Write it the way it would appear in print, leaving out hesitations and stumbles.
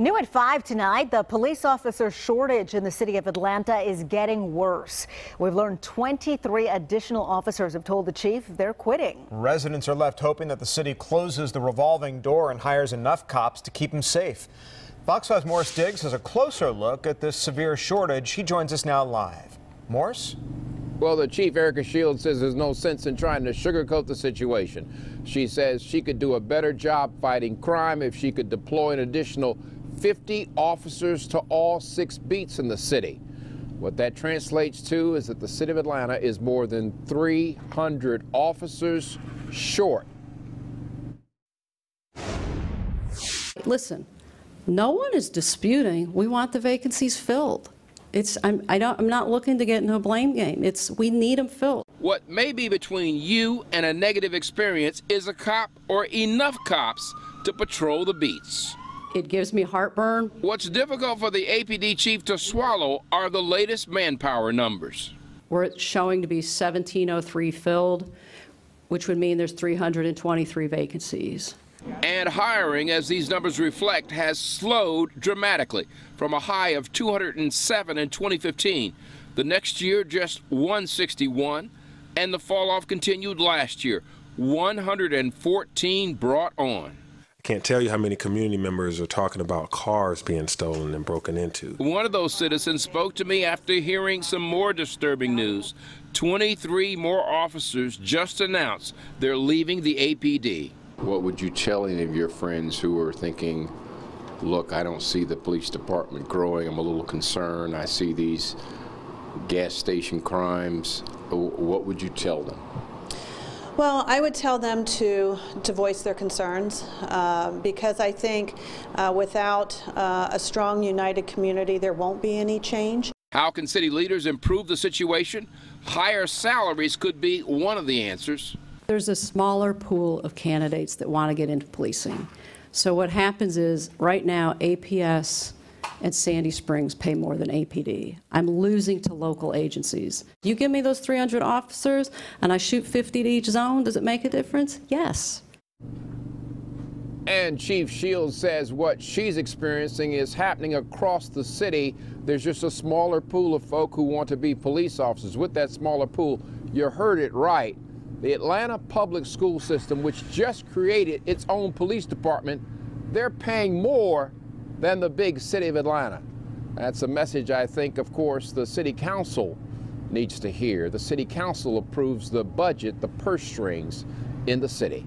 New at 5 tonight, the police officer shortage in the city of Atlanta is getting worse. We've learned 23 additional officers have told the chief they're quitting. Residents are left hoping that the city closes the revolving door and hires enough cops to keep them safe. Fox 5's Morris Diggs has a closer look at this severe shortage. He joins us now live. Morris? Well, the chief, Erica Shields, says there's no sense in trying to sugarcoat the situation. She says she could do a better job fighting crime if she could deploy an additional 50 officers to all 6 beats in the city. What that translates to is that the city of Atlanta is more than 300 officers short. Listen, no one is disputing we want the vacancies filled. I'm not looking to get into a blame game. We need them filled. What may be between you and a negative experience is a cop or enough cops to patrol the beats. It gives me heartburn. What's difficult for the APD chief to swallow are the latest manpower numbers. We're showing to be 1,703 filled, which would mean there's 323 vacancies. And hiring, as these numbers reflect, has slowed dramatically from a high of 207 in 2015. The next year, just 161, and the fall off continued last year, 114 brought on. I can't tell you how many community members are talking about cars being stolen and broken into. One of those citizens spoke to me after hearing some more disturbing news. 23 more officers just announced they're leaving the APD. What would you tell any of your friends who are thinking, look, I don't see the police department growing, I'm a little concerned, I see these gas station crimes? What would you tell them? Well, I would tell them to voice their concerns because I think without a strong, united community, there won't be any change. How can city leaders improve the situation? Higher salaries could be one of the answers. There's a smaller pool of candidates that want to get into policing. So what happens is right now APS and Sandy Springs pay more than APD. I'm losing to local agencies. You give me those 300 officers and I shoot 50 to each zone, does it make a difference? Yes. And Chief Shields says what she's experiencing is happening across the city. There's just a smaller pool of folk who want to be police officers. With that smaller pool, you heard it right. The Atlanta public school system, which just created its own police department, they're paying more than the big city of Atlanta. That's a message I think, of course, the city council needs to hear. The city council approves the budget, the purse strings in the city.